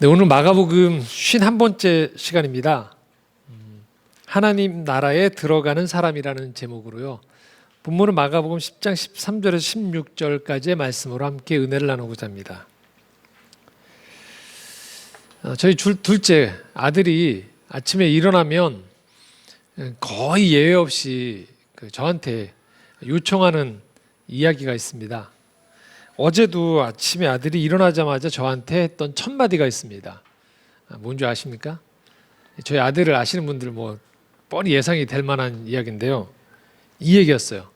네, 오늘 마가복음 51번째 시간입니다. 하나님 나라에 들어가는 사람이라는 제목으로요. 본문은 마가복음 10장 13절에서 16절까지의 말씀으로 함께 은혜를 나누고자 합니다. 저희 둘째 아들이 아침에 일어나면 거의 예외 없이 저한테 요청하는 이야기가 있습니다. 어제도 아침에 아들이 일어나자마자 저한테 했던 첫 마디가 있습니다. 뭔지 아십니까? 저희 아들을 아시는 분들 뭐 뻔히 예상이 될 만한 이야기인데요. 이 얘기였어요.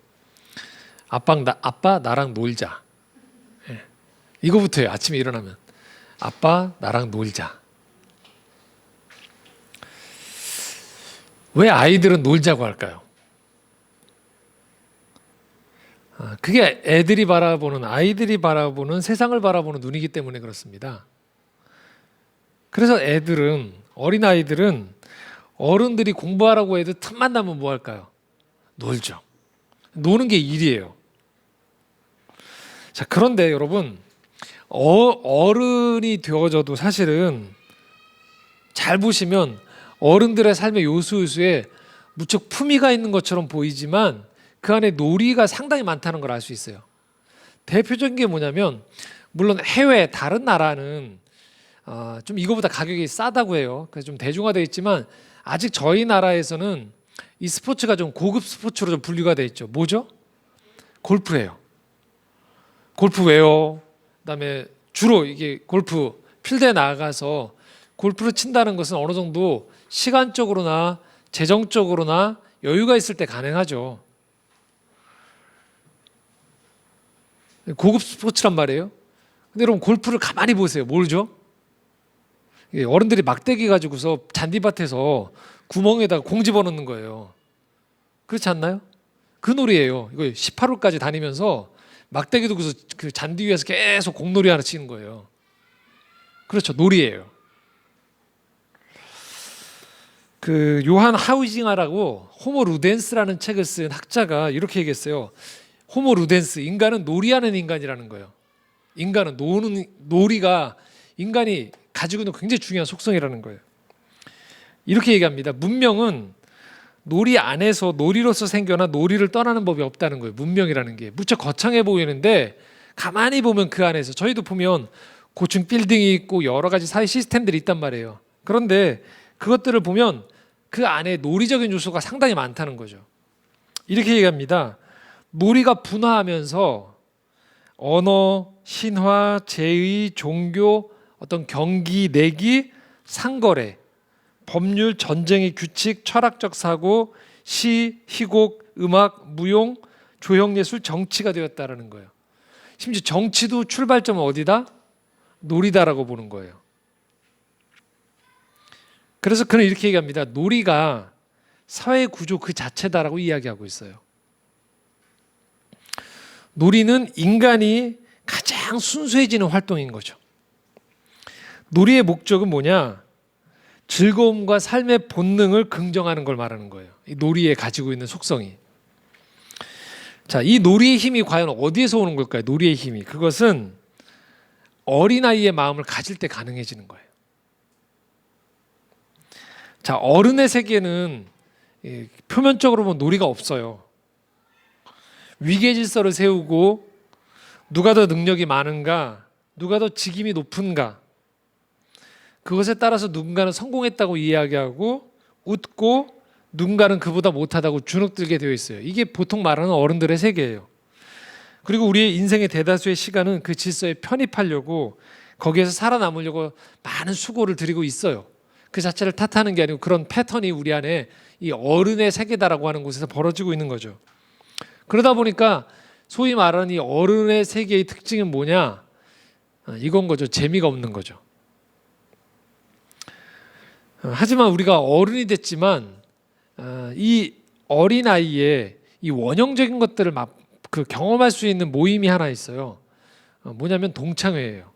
아빠 나랑 놀자. 이거부터예요. 아침에 일어나면 아빠 나랑 놀자. 왜 아이들은 놀자고 할까요? 그게 아이들이 바라보는 세상을 바라보는 눈이기 때문에 그렇습니다. 그래서 어린아이들은 어른들이 공부하라고 해도 틈만 나면 뭐 할까요? 놀죠. 노는 게 일이에요. 자, 그런데 여러분, 어른이 되어져도 사실은 잘 보시면 어른들의 삶의 요소요소에 무척 품위가 있는 것처럼 보이지만 그 안에 놀이가 상당히 많다는 걸 알 수 있어요. 대표적인 게 뭐냐면, 물론 해외 다른 나라는 좀 이거보다 가격이 싸다고 해요. 그래서 좀 대중화되어 있지만 아직 저희 나라에서는 이 스포츠가 좀 고급 스포츠로 좀 분류가 되어 있죠. 뭐죠? 골프예요. 골프웨어, 그다음에 주로 이게 골프 필드에 나가서 골프를 친다는 것은 어느 정도 시간적으로나 재정적으로나 여유가 있을 때 가능하죠. 고급 스포츠란 말이에요. 근데 여러분 골프를 가만히 보세요. 모르죠? 어른들이 막대기 가지고서 잔디밭에서 구멍에다가 공 집어넣는 거예요. 그렇지 않나요? 그 놀이예요. 이거 18홀까지 다니면서 막대기 두고서 그 잔디 위에서 계속 공놀이 하나 치는 거예요. 그렇죠. 놀이예요. 그 요한 하우징하라고 호모 루덴스라는 책을 쓴 학자가 이렇게 얘기했어요. 호모 루덴스, 인간은 놀이하는 인간이라는 거예요. 인간은 놀이가 인간이 가지고 있는 굉장히 중요한 속성이라는 거예요. 이렇게 얘기합니다. 문명은 놀이 안에서 놀이로서 생겨나 놀이를 떠나는 법이 없다는 거예요. 문명이라는 게 무척 거창해 보이는데 가만히 보면 그 안에서 저희도 보면 고층 빌딩이 있고 여러 가지 사회 시스템들이 있단 말이에요. 그런데 그것들을 보면 그 안에 놀이적인 요소가 상당히 많다는 거죠. 이렇게 얘기합니다. 놀이가 분화하면서 언어, 신화, 제의, 종교, 어떤 경기, 내기, 상거래, 법률, 전쟁의 규칙, 철학적 사고, 시, 희곡, 음악, 무용, 조형예술, 정치가 되었다라는 거예요. 심지어 정치도 출발점은 어디다? 놀이다라고 보는 거예요. 그래서 그는 이렇게 얘기합니다. 놀이가 사회 구조 그 자체다라고 이야기하고 있어요. 놀이는 인간이 가장 순수해지는 활동인 거죠. 놀이의 목적은 뭐냐? 즐거움과 삶의 본능을 긍정하는 걸 말하는 거예요. 이 놀이에 가지고 있는 속성이. 자, 이 놀이의 힘이 과연 어디에서 오는 걸까요? 놀이의 힘이. 그것은 어린아이의 마음을 가질 때 가능해지는 거예요. 자, 어른의 세계는 표면적으로 보면 놀이가 없어요. 위계 질서를 세우고 누가 더 능력이 많은가, 누가 더 직임이 높은가, 그것에 따라서 누군가는 성공했다고 이야기하고 웃고 누군가는 그보다 못하다고 주눅들게 되어 있어요. 이게 보통 말하는 어른들의 세계예요. 그리고 우리의 인생의 대다수의 시간은 그 질서에 편입하려고 거기에서 살아남으려고 많은 수고를 들이고 있어요. 그 자체를 탓하는 게 아니고 그런 패턴이 우리 안에 이 어른의 세계다라고 하는 곳에서 벌어지고 있는 거죠. 그러다 보니까 소위 말하는 이 어른의 세계의 특징은 뭐냐? 이건 거죠. 재미가 없는 거죠. 하지만 우리가 어른이 됐지만 이 어린아이의 이 원형적인 것들을 경험할 수 있는 모임이 하나 있어요. 뭐냐면 동창회예요.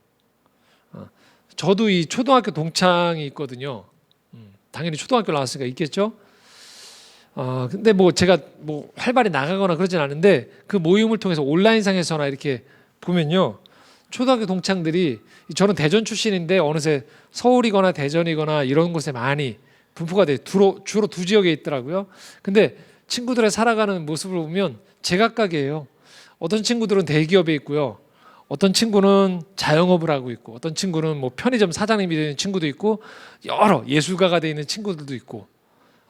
저도 이 초등학교 동창이 있거든요. 당연히 초등학교 나왔으니까 있겠죠. 근데 뭐 제가 활발히 나가거나 그러진 않은데 그 모임을 통해서 온라인상에서나 이렇게 보면요, 초등학교 동창들이, 저는 대전 출신인데 어느새 서울이거나 대전이거나 이런 곳에 많이 분포가 돼 주로 두 지역에 있더라고요. 근데 친구들의 살아가는 모습을 보면 제각각이에요. 어떤 친구들은 대기업에 있고요. 어떤 친구는 자영업을 하고 있고, 어떤 친구는 뭐 편의점 사장님이 되는 친구도 있고, 여러 예술가가 되어 있는 친구들도 있고,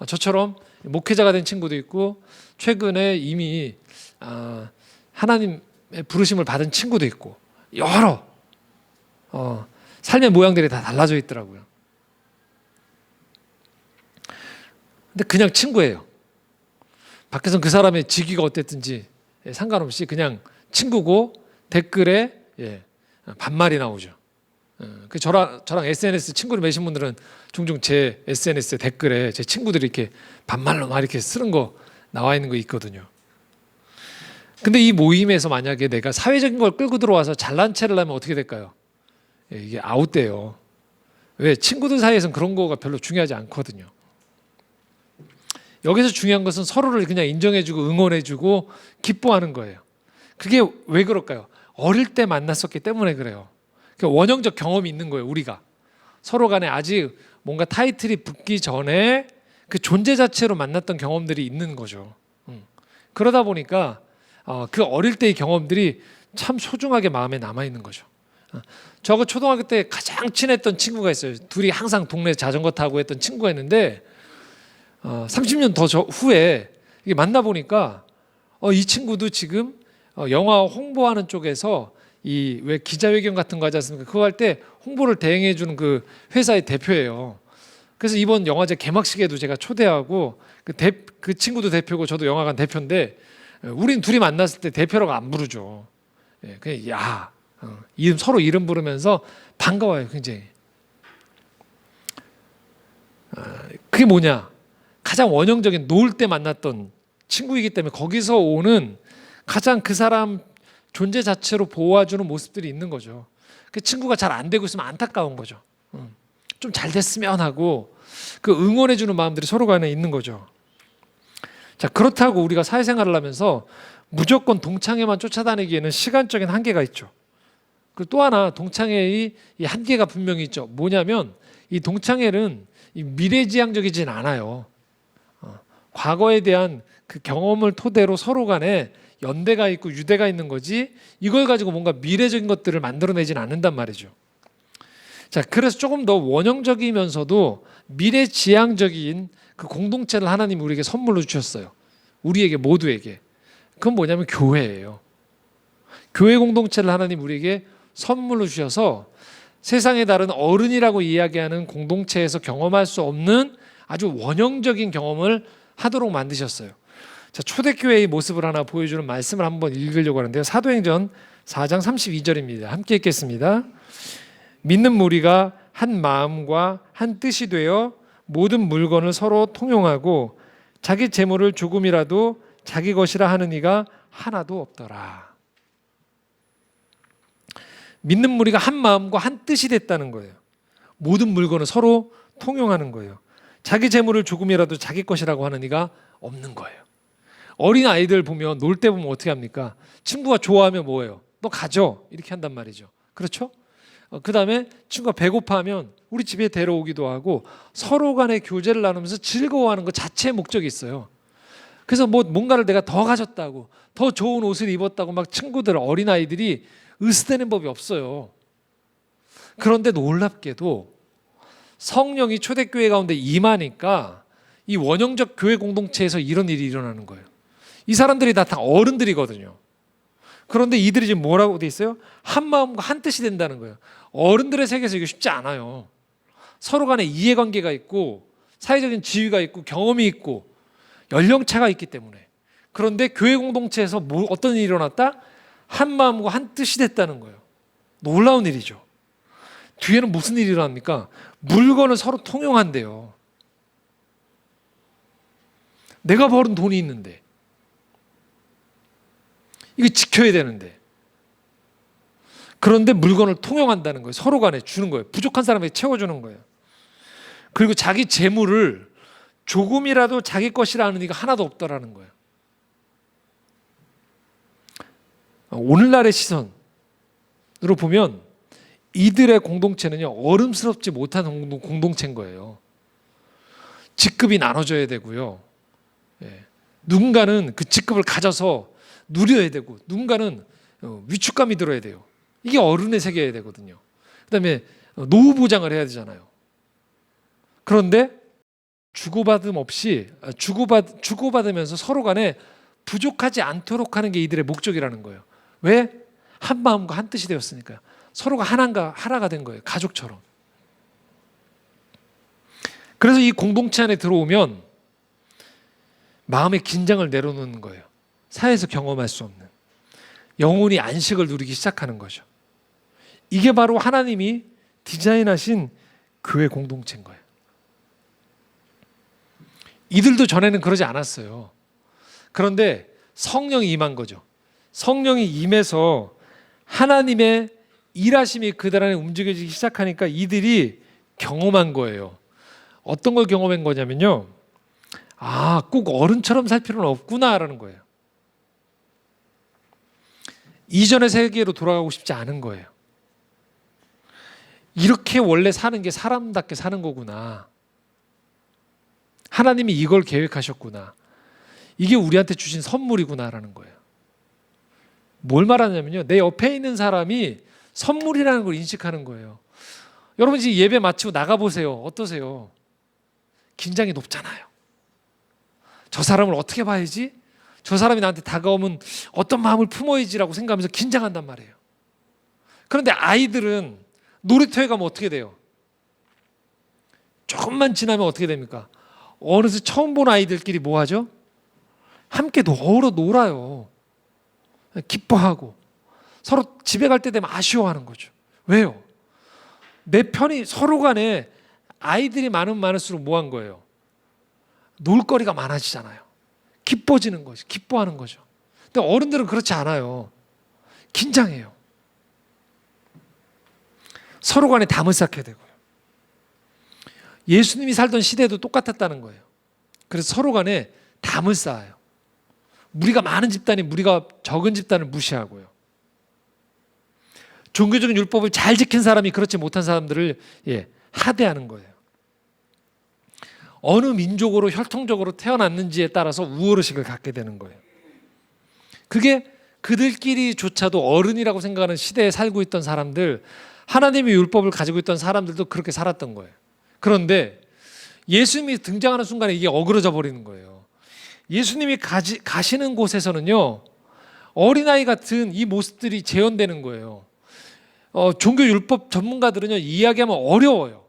저처럼 목회자가 된 친구도 있고, 최근에 이미 하나님의 부르심을 받은 친구도 있고, 여러 삶의 모양들이 다 달라져 있더라고요. 근데 그냥 친구예요. 밖에서는 그 사람의 직위가 어땠든지 상관없이 그냥 친구고, 댓글에 반말이 나오죠. 그 저랑 SNS 친구를 맺으신 분들은 종종 제 SNS 댓글에 제 친구들이 이렇게 반말로 막 이렇게 쓰는 거 나와 있는 거 있거든요. 근데 이 모임에서 만약에 내가 사회적인 걸 끌고 들어와서 잘난 체를 하면 어떻게 될까요? 이게 아웃돼요. 왜? 친구들 사이에서는 그런 거가 별로 중요하지 않거든요. 여기서 중요한 것은 서로를 그냥 인정해주고 응원해주고 기뻐하는 거예요. 그게 왜 그럴까요? 어릴 때 만났었기 때문에 그래요. 원형적 경험이 있는 거예요. 우리가 서로 간에 아직 뭔가 타이틀이 붙기 전에 그 존재 자체로 만났던 경험들이 있는 거죠. 그러다 보니까 그 어릴 때의 경험들이 참 소중하게 마음에 남아 있는 거죠. 저가 초등학교 때 가장 친했던 친구가 있어요. 둘이 항상 동네 자전거 타고 했던 친구가 있는데 30년 더 후에 만나 보니까 이 친구도 지금 영화 홍보하는 쪽에서 이 왜 기자회견 같은 거 하지 않습니까? 그거 할 때 홍보를 대행해 주는 그 회사의 대표예요. 그래서 이번 영화제 개막식에도 제가 초대하고 그 친구도 대표고 저도 영화관 대표인데 우린 둘이 만났을 때 대표라고 안 부르죠. 그냥 서로 이름 부르면서 반가워요, 굉장히. 그게 뭐냐? 가장 원형적인 놀 때 만났던 친구이기 때문에 거기서 오는 가장 그 사람 존재 자체로 보호해주는 모습들이 있는 거죠. 그 친구가 잘 안 되고 있으면 안타까운 거죠. 좀 잘 됐으면 하고 그 응원해주는 마음들이 서로 간에 있는 거죠. 자, 그렇다고 우리가 사회생활을 하면서 무조건 동창회만 쫓아다니기에는 시간적인 한계가 있죠. 그리고 또 하나 동창회의 이 한계가 분명히 있죠. 뭐냐면 이 동창회는 미래지향적이진 않아요. 과거에 대한 그 경험을 토대로 서로 간에 연대가 있고 유대가 있는 거지 이걸 가지고 뭔가 미래적인 것들을 만들어내진 않는단 말이죠. 자, 그래서 조금 더 원형적이면서도 미래지향적인 그 공동체를 하나님이 우리에게 선물로 주셨어요. 우리에게 모두에게. 그건 뭐냐면 교회예요. 교회 공동체를 하나님 우리에게 선물로 주셔서 세상에 다른 어른이라고 이야기하는 공동체에서 경험할 수 없는 아주 원형적인 경험을 하도록 만드셨어요. 자, 초대교회의 모습을 하나 보여주는 말씀을 한번 읽으려고 하는데요. 사도행전 4장 32절입니다. 함께 읽겠습니다. 믿는 무리가 한 마음과 한 뜻이 되어 모든 물건을 서로 통용하고 자기 재물을 조금이라도 자기 것이라 하는 이가 하나도 없더라. 믿는 무리가 한 마음과 한 뜻이 됐다는 거예요. 모든 물건을 서로 통용하는 거예요. 자기 재물을 조금이라도 자기 것이라고 하는 이가 없는 거예요. 어린 아이들 보면 놀 때 보면 어떻게 합니까? 친구가 좋아하면 뭐예요? 너 가져 이렇게 한단 말이죠. 그렇죠? 그 다음에 친구가 배고파하면 우리 집에 데려오기도 하고 서로 간의 교제를 나누면서 즐거워하는 것 자체의 목적이 있어요. 그래서 뭔가를 내가 더 가졌다고 더 좋은 옷을 입었다고 막 친구들 어린아이들이 으스대는 법이 없어요. 그런데 놀랍게도 성령이 초대교회 가운데 임하니까 이 원형적 교회 공동체에서 이런 일이 일어나는 거예요. 이 사람들이 다 어른들이거든요. 그런데 이들이 지금 뭐라고 돼 있어요? 한 마음과 한 뜻이 된다는 거예요. 어른들의 세계에서 이거 쉽지 않아요. 서로 간에 이해관계가 있고 사회적인 지위가 있고 경험이 있고 연령차가 있기 때문에. 그런데 교회 공동체에서 어떤 일이 일어났다? 한 마음과 한 뜻이 됐다는 거예요. 놀라운 일이죠. 뒤에는 무슨 일이 일어납니까? 물건을 서로 통용한대요. 내가 벌은 돈이 있는데 이거 지켜야 되는데 그런데 물건을 통용한다는 거예요. 서로 간에 주는 거예요. 부족한 사람에게 채워주는 거예요. 그리고 자기 재물을 조금이라도 자기 것이라 하는 이가 하나도 없더라는 거예요. 오늘날의 시선, 보면 이들의 공동체는요, 어른스럽지 못한 공동체인 거예요. 직급이 나눠져야 되고요. 예. 누군가는 그 직급을 가져서 누려야 되고, 누군가는 위축감이 들어야 돼요. 이게 어른의 세계여야 되거든요. 그다음에 노후 보장을 해야 되잖아요. 그런데 주고받으면서 서로 간에 부족하지 않도록 하는 게 이들의 목적이라는 거예요. 왜? 한 마음과 한 뜻이 되었으니까요. 서로가 하나가 된 거예요. 가족처럼. 그래서 이 공동체 안에 들어오면 마음의 긴장을 내려놓는 거예요. 사회에서 경험할 수 없는. 영혼이 안식을 누리기 시작하는 거죠. 이게 바로 하나님이 디자인하신 교회 공동체인 거예요. 이들도 전에는 그러지 않았어요. 그런데 성령이 임한 거죠. 성령이 임해서 하나님의 일하심이 그들 안에 움직여지기 시작하니까 이들이 경험한 거예요. 어떤 걸 경험한 거냐면요. 아, 꼭 어른처럼 살 필요는 없구나라는 거예요. 이전의 세계로 돌아가고 싶지 않은 거예요. 이렇게 원래 사는 게 사람답게 사는 거구나. 하나님이 이걸 계획하셨구나. 이게 우리한테 주신 선물이구나라는 거예요. 뭘 말하냐면요. 내 옆에 있는 사람이 선물이라는 걸 인식하는 거예요. 여러분 지금 예배 마치고 나가보세요. 어떠세요? 긴장이 높잖아요. 저 사람을 어떻게 봐야지? 저 사람이 나한테 다가오면 어떤 마음을 품어야지라고 생각하면서 긴장한단 말이에요. 그런데 아이들은 놀이터에 가면 어떻게 돼요? 조금만 지나면 어떻게 됩니까? 어느새 처음 본 아이들끼리 뭐 하죠? 함께 놀아요. 기뻐하고 서로 집에 갈 때 되면 아쉬워하는 거죠. 왜요? 내 편이 서로 간에 아이들이 많을수록 뭐 한 거예요? 놀거리가 많아지잖아요. 기뻐지는 거죠. 기뻐하는 거죠. 근데 어른들은 그렇지 않아요. 긴장해요. 서로 간에 담을 쌓게 되고요. 예수님이 살던 시대도 똑같았다는 거예요. 그래서 서로 간에 담을 쌓아요. 무리가 많은 집단이 무리가 적은 집단을 무시하고요. 종교적인 율법을 잘 지킨 사람이 그렇지 못한 사람들을 하대하는 거예요. 어느 민족으로 혈통적으로 태어났는지에 따라서 우월의식을 갖게 되는 거예요. 그게 그들끼리조차도 어른이라고 생각하는 시대에 살고 있던 사람들, 하나님의 율법을 가지고 있던 사람들도 그렇게 살았던 거예요. 그런데 예수님이 등장하는 순간에 이게 어그러져 버리는 거예요. 예수님이 가시는 곳에서는요, 어린아이 같은 이 모습들이 재현되는 거예요. 종교 율법 전문가들은요, 이야기하면 어려워요.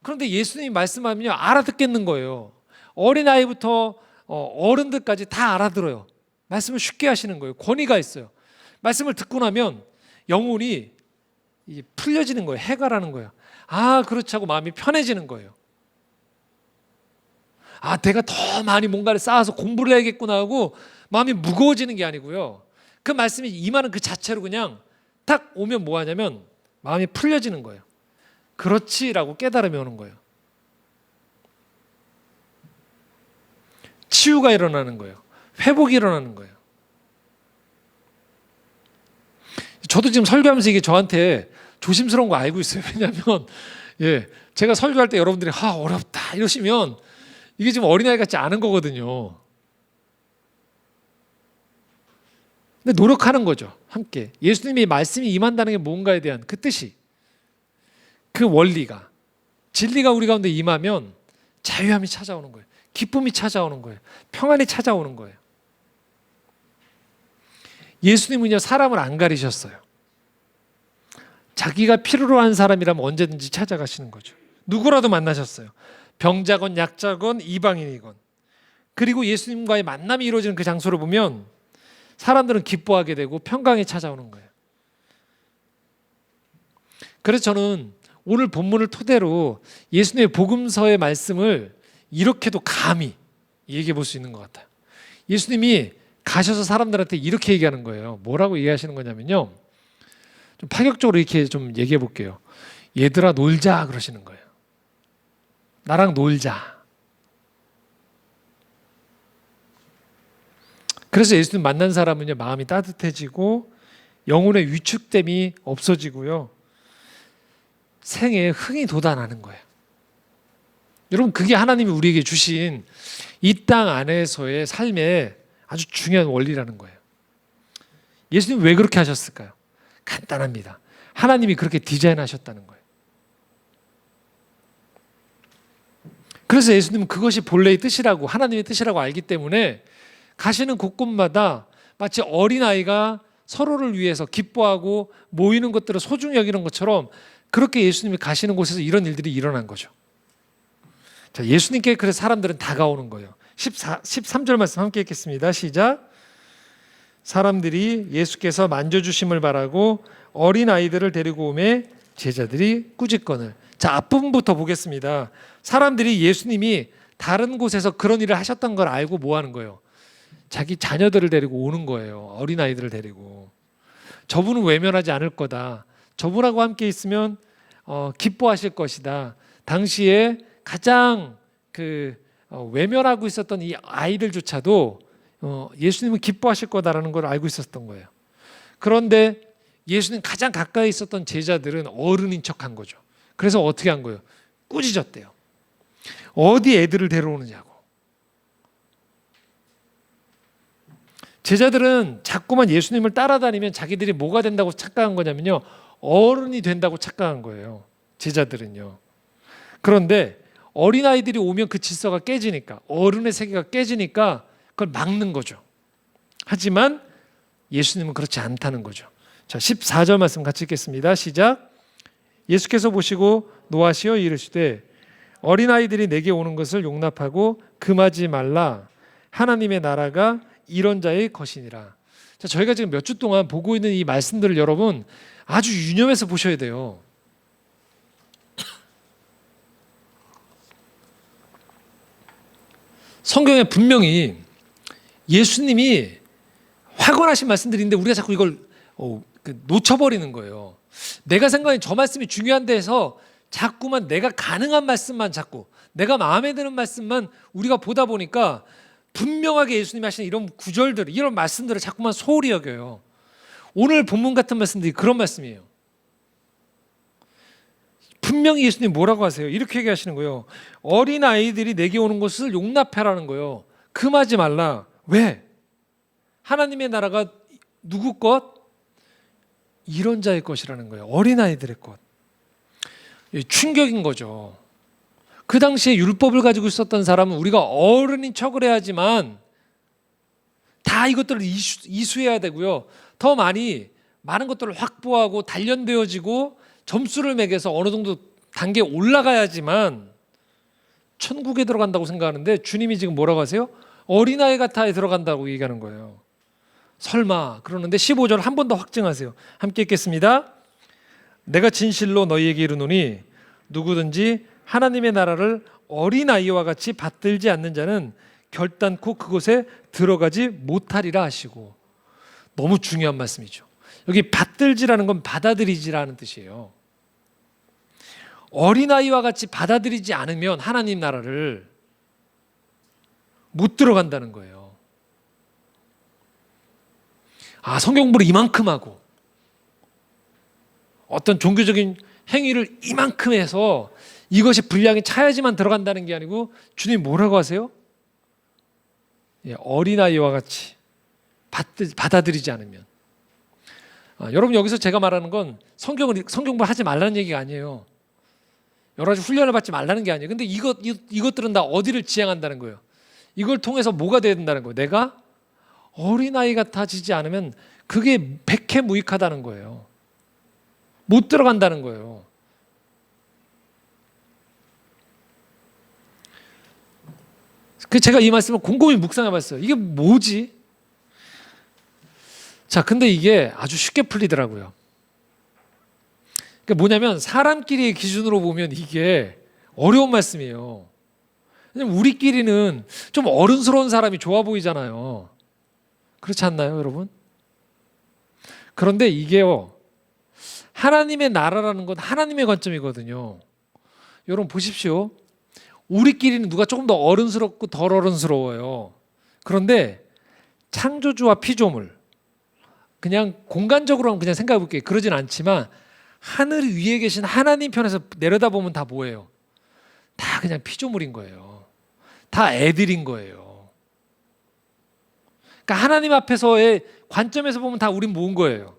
그런데 예수님이 말씀하면요, 알아듣겠는 거예요. 어린아이부터 어른들까지 다 알아들어요. 말씀을 쉽게 하시는 거예요. 권위가 있어요. 말씀을 듣고 나면 영혼이 풀려지는 거예요. 해가라는 거예요. 아, 그렇지 하고 마음이 편해지는 거예요. 아, 내가 더 많이 뭔가를 쌓아서 공부를 해야겠구나 하고 마음이 무거워지는 게 아니고요. 그 말씀이 임하는 그 자체로 그냥 딱 오면 뭐 하냐면 마음이 풀려지는 거예요. 그렇지라고 깨달음이 오는 거예요. 치유가 일어나는 거예요. 회복이 일어나는 거예요. 저도 지금 설교하면서 이게 저한테 조심스러운 거 알고 있어요. 왜냐하면 제가 설교할 때 여러분들이 어렵다 이러시면 이게 지금 어린아이 같지 않은 거거든요. 근데 노력하는 거죠. 함께. 예수님이 말씀이 임한다는 게 뭔가에 대한 그 뜻이, 그 원리가, 진리가 우리 가운데 임하면 자유함이 찾아오는 거예요. 기쁨이 찾아오는 거예요. 평안이 찾아오는 거예요. 예수님은요, 사람을 안 가리셨어요. 자기가 필요로 한 사람이라면 언제든지 찾아가시는 거죠. 누구라도 만나셨어요. 병자건 약자건 이방인이건. 그리고 예수님과의 만남이 이루어지는 그 장소를 보면 사람들은 기뻐하게 되고 평강이 찾아오는 거예요. 그래서 저는 오늘 본문을 토대로 예수님의 복음서의 말씀을 이렇게도 감히 얘기해 볼 수 있는 것 같아요. 예수님이 가셔서 사람들한테 이렇게 얘기하는 거예요. 뭐라고 얘기하시는 거냐면요, 좀 파격적으로 이렇게 좀 얘기해 볼게요. 얘들아 놀자 그러시는 거예요. 나랑 놀자. 그래서 예수님 만난 사람은요, 마음이 따뜻해지고 영혼의 위축됨이 없어지고요. 생애에 흥이 돋아나는 거예요. 여러분, 그게 하나님이 우리에게 주신 이 땅 안에서의 삶의 아주 중요한 원리라는 거예요. 예수님 왜 그렇게 하셨을까요? 간단합니다. 하나님이 그렇게 디자인하셨다는 거예요. 그래서 예수님은 그것이 본래의 뜻이라고, 하나님의 뜻이라고 알기 때문에 가시는 곳곳마다 마치 어린아이가 서로를 위해서 기뻐하고 모이는 것들을 소중히 여기는 것처럼 그렇게 예수님이 가시는 곳에서 이런 일들이 일어난 거죠. 자, 예수님께 그래서 사람들은 다가오는 거예요. 13절 말씀 함께 읽겠습니다. 시작. 사람들이 예수께서 만져주심을 바라고 어린아이들을 데리고 오매 제자들이 꾸짖거늘. 자, 앞부분부터 보겠습니다. 사람들이 예수님이 다른 곳에서 그런 일을 하셨던 걸 알고 뭐 하는 거예요? 자기 자녀들을 데리고 오는 거예요. 어린아이들을 데리고. 저분은 외면하지 않을 거다. 저분하고 함께 있으면 기뻐하실 것이다. 당시에 가장 외면하고 있었던 이 아이들조차도 예수님은 기뻐하실 거다라는 걸 알고 있었던 거예요. 그런데 예수님 가장 가까이 있었던 제자들은 어른인 척한 거죠. 그래서 어떻게 한 거예요? 꾸짖었대요. 어디 애들을 데려오느냐고. 제자들은 자꾸만 예수님을 따라다니면 자기들이 뭐가 된다고 착각한 거냐면요, 어른이 된다고 착각한 거예요. 제자들은요. 그런데 어린아이들이 오면 그 질서가 깨지니까, 어른의 세계가 깨지니까 그걸 막는 거죠. 하지만 예수님은 그렇지 않다는 거죠. 자, 14절 말씀 같이 읽겠습니다. 시작. 예수께서 보시고 노하시어 이르시되 어린아이들이 내게 오는 것을 용납하고 금하지 말라. 하나님의 나라가 이런 자의 것이니라. 자, 저희가 지금 몇 주 동안 보고 있는 이 말씀들을 여러분 아주 유념해서 보셔야 돼요. 성경에 분명히 예수님이 확언하신 말씀들인데 우리가 자꾸 이걸 놓쳐버리는 거예요. 내가 생각하는 저 말씀이 중요한데 해서 자꾸만 내가 가능한 말씀만 자꾸, 내가 마음에 드는 말씀만 우리가 보다 보니까 분명하게 예수님이 하시는 이런 구절들, 이런 말씀들을 자꾸만 소홀히 여겨요. 오늘 본문 같은 말씀들이 그런 말씀이에요. 분명히 예수님 뭐라고 하세요? 이렇게 얘기하시는 거예요. 어린아이들이 내게 오는 것을 용납해라는 거예요. 금하지 말라. 왜? 하나님의 나라가 누구 것? 이런 자의 것이라는 거예요. 어린아이들의 것. 충격인 거죠. 그 당시에 율법을 가지고 있었던 사람은 우리가 어른인 척을 해야지만 다 이것들을 이수해야 되고요. 더 많은 것들을 확보하고 단련되어지고 점수를 매겨서 어느 정도 단계에 올라가야지만 천국에 들어간다고 생각하는데 주님이 지금 뭐라고 하세요? 어린아이 같아에 들어간다고 얘기하는 거예요. 설마 그러는데 15절 한 번 더 확증하세요. 함께 읽겠습니다. 내가 진실로 너희에게 이르노니 누구든지 하나님의 나라를 어린아이와 같이 받들지 않는 자는 결단코 그곳에 들어가지 못하리라 하시고. 너무 중요한 말씀이죠. 여기 받들지라는 건 받아들이지라는 뜻이에요. 어린아이와 같이 받아들이지 않으면 하나님 나라를 못 들어간다는 거예요. 성경 공부를 이만큼 하고 어떤 종교적인 행위를 이만큼 해서 이것이 분량이 차야지만 들어간다는 게 아니고 주님 뭐라고 하세요? 어린아이와 같이 받아들이지 않으면. 여러분, 여기서 제가 말하는 건 성경 공부를 하지 말라는 얘기가 아니에요. 여러 가지 훈련을 받지 말라는 게 아니에요. 근데 이것들은 다 어디를 지향한다는 거예요? 이걸 통해서 뭐가 돼야 된다는 거예요? 내가 어린아이 같아지지 않으면 그게 백해무익하다는 거예요. 못 들어간다는 거예요. 제가 이 말씀을 곰곰이 묵상해봤어요. 이게 뭐지? 자, 근데 이게 아주 쉽게 풀리더라고요. 그러니까 뭐냐면 사람끼리의 기준으로 보면 이게 어려운 말씀이에요. 왜냐면 우리끼리는 좀 어른스러운 사람이 좋아 보이잖아요. 그렇지 않나요, 여러분? 그런데 이게요, 하나님의 나라라는 건 하나님의 관점이거든요. 여러분 보십시오. 우리끼리는 누가 조금 더 어른스럽고 덜 어른스러워요. 그런데 창조주와 피조물, 그냥 공간적으로는 그냥 생각해 볼게요. 그러진 않지만 하늘 위에 계신 하나님 편에서 내려다보면 다 뭐예요? 다 그냥 피조물인 거예요. 다 애들인 거예요. 그러니까 하나님 앞에서의 관점에서 보면 다 우린 모은 거예요.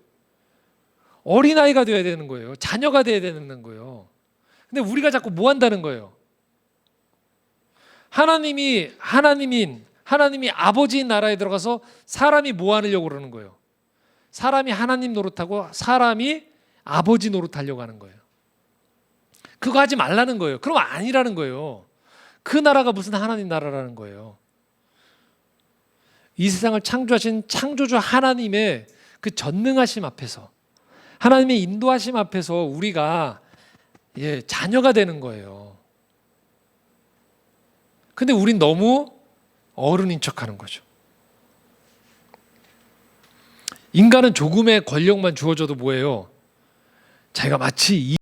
어린아이가 되어야 되는 거예요. 자녀가 되어야 되는 거예요. 근데 우리가 자꾸 뭐 한다는 거예요? 하나님이 아버지인 나라에 들어가서 사람이 뭐 하려고 그러는 거예요? 사람이 하나님 노릇하고 사람이 아버지 노릇하려고 하는 거예요. 그거 하지 말라는 거예요. 그럼 아니라는 거예요. 그 나라가 무슨 하나님 나라라는 거예요. 이 세상을 창조하신 창조주 하나님의 그 전능하심 앞에서, 하나님의 인도하심 앞에서 우리가 자녀가 되는 거예요. 근데 우린 너무 어른인 척하는 거죠. 인간은 조금의 권력만 주어져도 뭐예요? 자기가 마치 이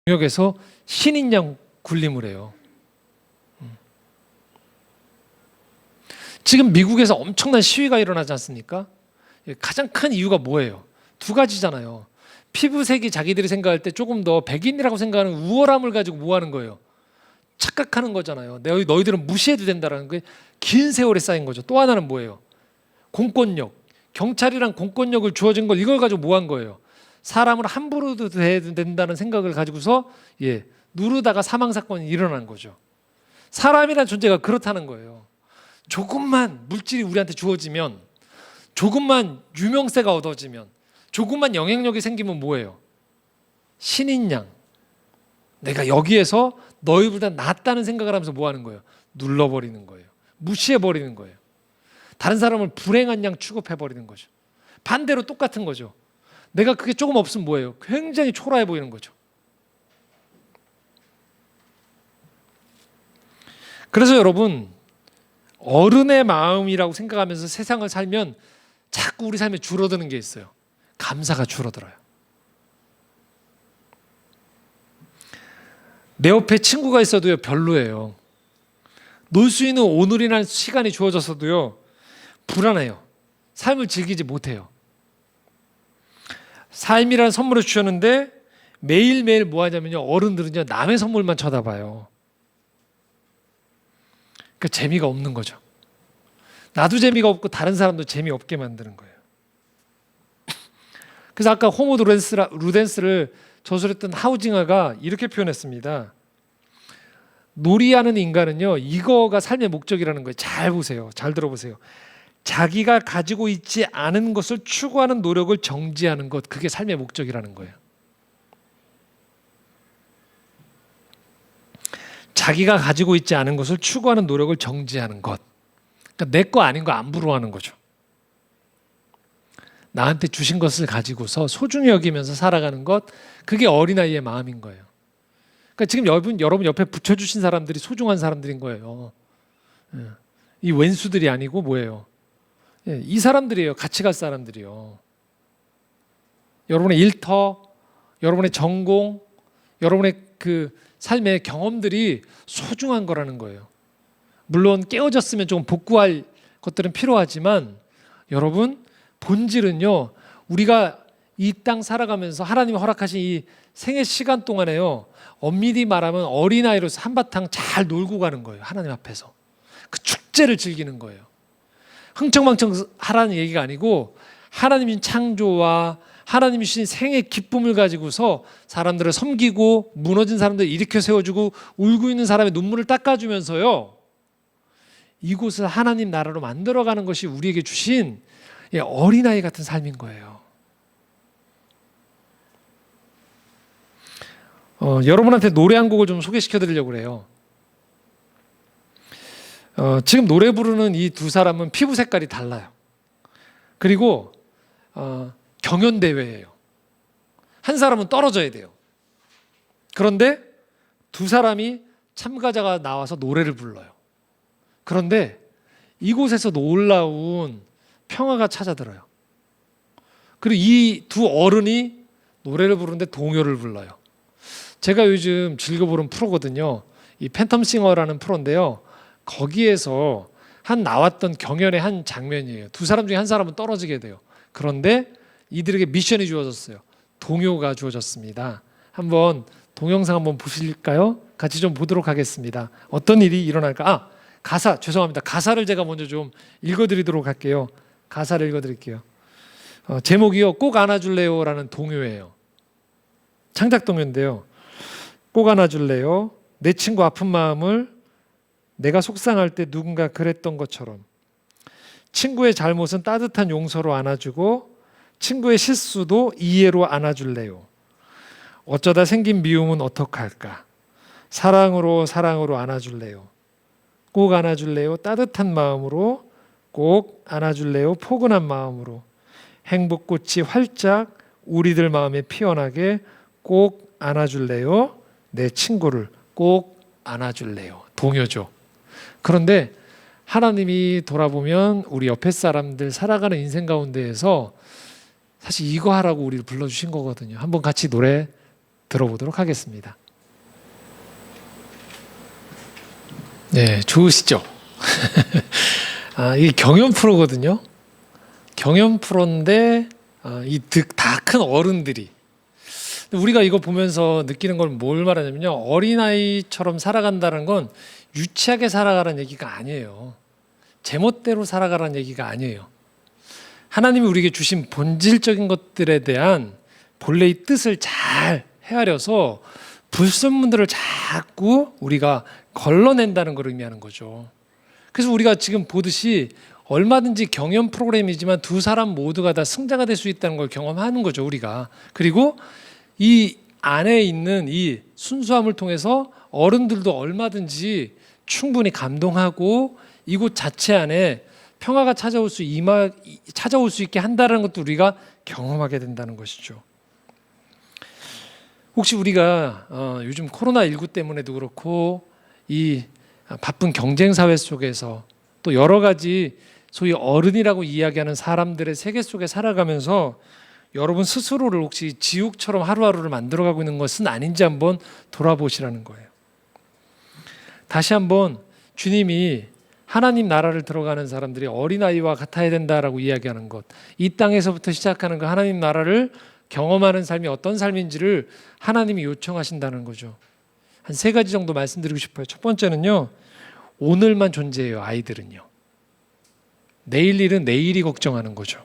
영역에서 신인 양 군림을 해요. 지금 미국에서 엄청난 시위가 일어나지 않습니까? 가장 큰 이유가 뭐예요? 두 가지잖아요. 피부색이 자기들이 생각할 때 조금 더 백인이라고 생각하는 우월함을 가지고 뭐 하는 거예요? 착각하는 거잖아요. 너희들은 무시해도 된다라는 게 긴 세월에 쌓인 거죠. 또 하나는 뭐예요? 공권력. 경찰이랑 공권력을 주어진 걸 이걸 가지고 뭐 한 거예요? 사람을 함부로도 해도 된다는 생각을 가지고서 누르다가 사망 사건이 일어난 거죠. 사람이라는 존재가 그렇다는 거예요. 조금만 물질이 우리한테 주어지면, 조금만 유명세가 얻어지면, 조금만 영향력이 생기면 뭐예요? 신인 양. 내가 여기에서 너희보다 낫다는 생각을 하면서 뭐 하는 거예요? 눌러버리는 거예요. 무시해버리는 거예요. 다른 사람을 불행한 양 취급해버리는 거죠. 반대로 똑같은 거죠. 내가 그게 조금 없으면 뭐예요? 굉장히 초라해 보이는 거죠. 그래서 여러분, 어른의 마음이라고 생각하면서 세상을 살면 자꾸 우리 삶에 줄어드는 게 있어요. 감사가 줄어들어요. 내 옆에 친구가 있어도요, 별로예요. 놀 수 있는 오늘이라는 시간이 주어졌어도요, 불안해요. 삶을 즐기지 못해요. 삶이라는 선물을 주셨는데 매일매일 뭐 하냐면요, 어른들은요, 남의 선물만 쳐다봐요. 그러니까 재미가 없는 거죠. 나도 재미가 없고 다른 사람도 재미없게 만드는 거예요. 그래서 아까 호모 루덴스를 저술했던 하우징어가 이렇게 표현했습니다. 놀이하는 인간은요, 이거가 삶의 목적이라는 거예요. 잘 보세요. 잘 들어보세요. 자기가 가지고 있지 않은 것을 추구하는 노력을 정지하는 것, 그게 삶의 목적이라는 거예요. 자기가 가지고 있지 않은 것을 추구하는 노력을 정지하는 것. 그러니까 내 거 아닌 거 안 부러워하는 거죠. 나한테 주신 것을 가지고서 소중히 여기면서 살아가는 것, 그게 어린아이의 마음인 거예요. 그러니까 지금 여러분 옆에 붙여주신 사람들이 소중한 사람들인 거예요. 이 왼수들이 아니고 뭐예요? 이 사람들이에요. 같이 갈 사람들이요. 여러분의 일터, 여러분의 전공, 여러분의 그 삶의 경험들이 소중한 거라는 거예요. 물론 깨어졌으면 좀 복구할 것들은 필요하지만 여러분, 본질은요, 우리가 이 땅 살아가면서 하나님이 허락하신 이 생애 시간 동안에요, 엄밀히 말하면 어린아이로서 한바탕 잘 놀고 가는 거예요. 하나님 앞에서 그 축제를 즐기는 거예요. 흥청망청 하라는 얘기가 아니고 하나님인 창조와 하나님이 주신 생의 기쁨을 가지고서 사람들을 섬기고 무너진 사람들을 일으켜 세워주고 울고 있는 사람의 눈물을 닦아주면서요, 이곳을 하나님 나라로 만들어가는 것이 우리에게 주신 어린아이 같은 삶인 거예요. 여러분한테 노래 한 곡을 좀 소개시켜 드리려고 그래요. 지금 노래 부르는 이 두 사람은 피부 색깔이 달라요. 그리고 경연대회예요. 한 사람은 떨어져야 돼요. 그런데 두 사람이 참가자가 나와서 노래를 불러요. 그런데 이곳에서 놀라운 평화가 찾아들어요. 그리고 이 두 어른이 노래를 부르는데 동요를 불러요. 제가 요즘 즐겨보는 프로거든요. 이 팬텀싱어라는 프로인데요. 거기에서 나왔던 경연의 한 장면이에요. 두 사람 중에 한 사람은 떨어지게 돼요. 그런데 이들에게 미션이 주어졌어요. 동요가 주어졌습니다. 한번 동영상 한번 보실까요? 같이 좀 보도록 하겠습니다. 어떤 일이 일어날까? 가사, 죄송합니다. 가사를 제가 먼저 좀 읽어드리도록 할게요. 가사를 읽어드릴게요. 제목이요, 꼭 안아줄래요 라는 동요예요. 창작 동요인데요. 꼭 안아줄래요? 내 친구 아픈 마음을 내가 속상할 때 누군가 그랬던 것처럼 친구의 잘못은 따뜻한 용서로 안아주고 친구의 실수도 이해로 안아줄래요. 어쩌다 생긴 미움은 어떡할까? 사랑으로 안아줄래요. 꼭 안아줄래요. 따뜻한 마음으로 꼭 안아줄래요. 포근한 마음으로 행복꽃이 활짝 우리들 마음에 피어나게 꼭 안아줄래요. 내 친구를 꼭 안아줄래요. 동요죠. 그런데 하나님이 돌아보면 우리 옆에 사람들 살아가는 인생 가운데에서 사실 이거 하라고 우리를 불러주신 거거든요. 한번 같이 노래 들어보도록 하겠습니다. 네, 좋으시죠? 이게 경연 프로거든요. 경연 프로인데 이 다 큰 어른들이, 우리가 이거 보면서 느끼는 건 뭘 말하냐면요, 어린아이처럼 살아간다는 건 유치하게 살아가라는 얘기가 아니에요. 제멋대로 살아가라는 얘기가 아니에요. 하나님이 우리에게 주신 본질적인 것들에 대한 본래의 뜻을 잘 헤아려서 불순물들을 자꾸 우리가 걸러낸다는 걸 의미하는 거죠. 그래서 우리가 지금 보듯이 얼마든지 경연 프로그램이지만 두 사람 모두가 다 승자가 될 수 있다는 걸 경험하는 거죠, 우리가. 그리고 이 안에 있는 이 순수함을 통해서 어른들도 얼마든지 충분히 감동하고 이곳 자체 안에 평화가 찾아올 수 있게 한다는 것도 우리가 경험하게 된다는 것이죠. 혹시 우리가 요즘 코로나19 때문에도 그렇고 이 바쁜 경쟁 사회 속에서 또 여러 가지 소위 어른이라고 이야기하는 사람들의 세계 속에 살아가면서 여러분 스스로를 혹시 지옥처럼 하루하루를 만들어가고 있는 것은 아닌지 한번 돌아보시라는 거예요. 다시 한번 주님이 하나님 나라를 들어가는 사람들이 어린아이와 같아야 된다라고 이야기하는 것, 이 땅에서부터 시작하는 그 하나님 나라를 경험하는 삶이 어떤 삶인지를 하나님이 요청하신다는 거죠. 한 3가지 정도 말씀드리고 싶어요. 첫 번째는요, 오늘만 존재해요. 아이들은요. 내일 일은 내일이 걱정하는 거죠.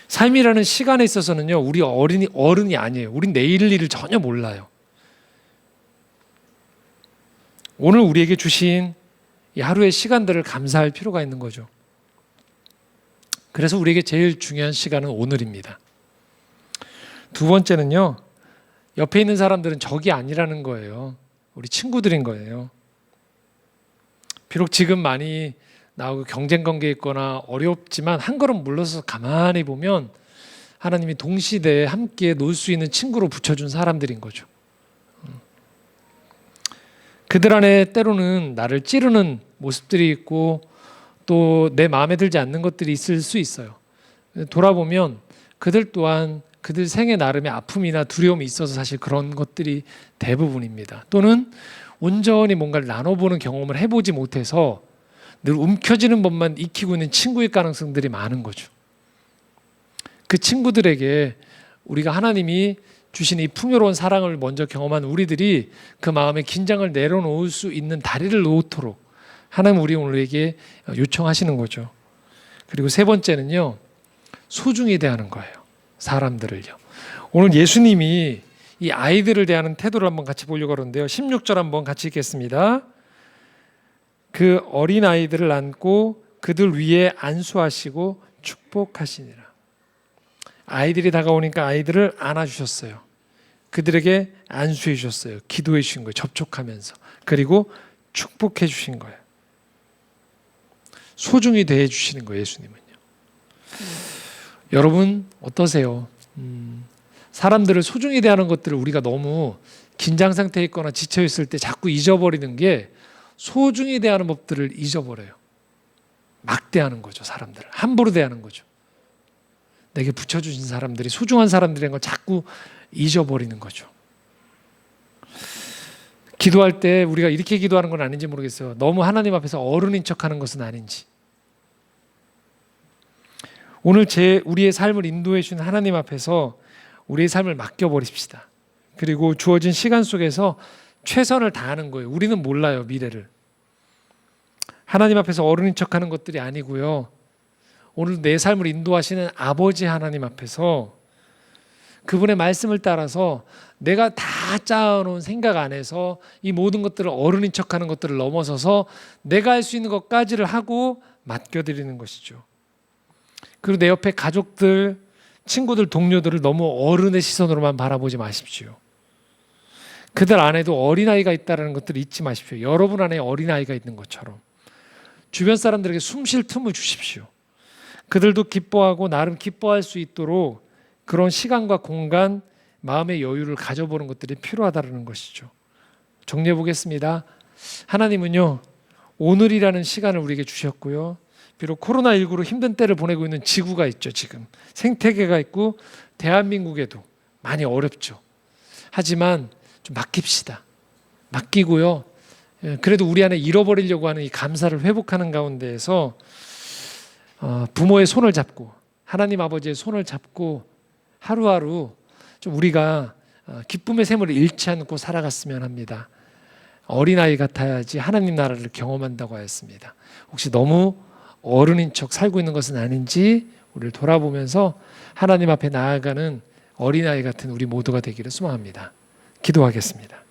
삶이라는 시간에 있어서는요, 우리 어른이 아니에요. 우린 내일 일을 전혀 몰라요. 오늘 우리에게 주신 이 하루의 시간들을 감사할 필요가 있는 거죠. 그래서 우리에게 제일 중요한 시간은 오늘입니다. 두 번째는요, 옆에 있는 사람들은 적이 아니라는 거예요. 우리 친구들인 거예요. 비록 지금 많이 나오고 경쟁 관계에 있거나 어렵지만 한 걸음 물러서 가만히 보면 하나님이 동시대에 함께 놀 수 있는 친구로 붙여준 사람들인 거죠. 그들 안에 때로는 나를 찌르는 모습들이 있고 또 내 마음에 들지 않는 것들이 있을 수 있어요. 돌아보면 그들 또한 그들 생애 나름의 아픔이나 두려움이 있어서 사실 그런 것들이 대부분입니다. 또는 온전히 뭔가를 나눠보는 경험을 해보지 못해서 늘 움켜쥐는 법만 익히고 있는 친구일 가능성들이 많은 거죠. 그 친구들에게 우리가 하나님이 주신 이 풍요로운 사랑을 먼저 경험한 우리들이 그 마음의 긴장을 내려놓을 수 있는 다리를 놓도록 하나님 우리에게 요청하시는 거죠. 그리고 세 번째는요, 소중히 대하는 거예요. 사람들을요. 오늘 예수님이 이 아이들을 대하는 태도를 한번 같이 보려고 하는데요. 16절 한번 같이 읽겠습니다. 그 어린 아이들을 안고 그들 위에 안수하시고 축복하시니라. 아이들이 다가오니까 아이들을 안아주셨어요. 그들에게 안수해 주셨어요. 기도해 주신 거예요. 접촉하면서. 그리고 축복해 주신 거예요. 소중히 대해 주시는 거예요. 예수님은요. 여러분 어떠세요? 사람들을 소중히 대하는 것들을 우리가 너무 긴장 상태에 있거나 지쳐 있을 때 자꾸 잊어버리는 게, 소중히 대하는 법들을 잊어버려요. 막 대하는 거죠. 사람들을 함부로 대하는 거죠. 내게 붙여주신 사람들이 소중한 사람들인 걸 자꾸 잊어버리는 거죠. 기도할 때 우리가 이렇게 기도하는 건 아닌지 모르겠어요. 너무 하나님 앞에서 어른인 척하는 것은 아닌지. 오늘 우리의 삶을 인도해 주신 하나님 앞에서 우리의 삶을 맡겨버립시다. 그리고 주어진 시간 속에서 최선을 다하는 거예요. 우리는 몰라요, 미래를. 하나님 앞에서 어른인 척하는 것들이 아니고요. 오늘 내 삶을 인도하시는 아버지 하나님 앞에서 그분의 말씀을 따라서 내가 다 짜놓은 생각 안에서 이 모든 것들을 어른인 척하는 것들을 넘어서서 내가 할 수 있는 것까지를 하고 맡겨드리는 것이죠. 그리고 내 옆에 가족들, 친구들, 동료들을 너무 어른의 시선으로만 바라보지 마십시오. 그들 안에도 어린아이가 있다는 것들을 잊지 마십시오. 여러분 안에 어린아이가 있는 것처럼 주변 사람들에게 숨 쉴 틈을 주십시오. 그들도 기뻐하고 나름 기뻐할 수 있도록 그런 시간과 공간, 마음의 여유를 가져보는 것들이 필요하다는 것이죠. 정리해 보겠습니다. 하나님은요, 오늘이라는 시간을 우리에게 주셨고요. 비록 코로나19로 힘든 때를 보내고 있는 지구가 있죠. 지금 생태계가 있고 대한민국에도 많이 어렵죠. 하지만 좀 맡깁시다. 맡기고요. 그래도 우리 안에 잃어버리려고 하는 이 감사를 회복하는 가운데에서 부모의 손을 잡고 하나님 아버지의 손을 잡고 하루하루 좀 우리가 기쁨의 샘을 잃지 않고 살아갔으면 합니다. 어린아이 같아야지 하나님 나라를 경험한다고 하였습니다. 혹시 너무 어른인 척 살고 있는 것은 아닌지 우리를 돌아보면서 하나님 앞에 나아가는 어린아이 같은 우리 모두가 되기를 소망합니다. 기도하겠습니다.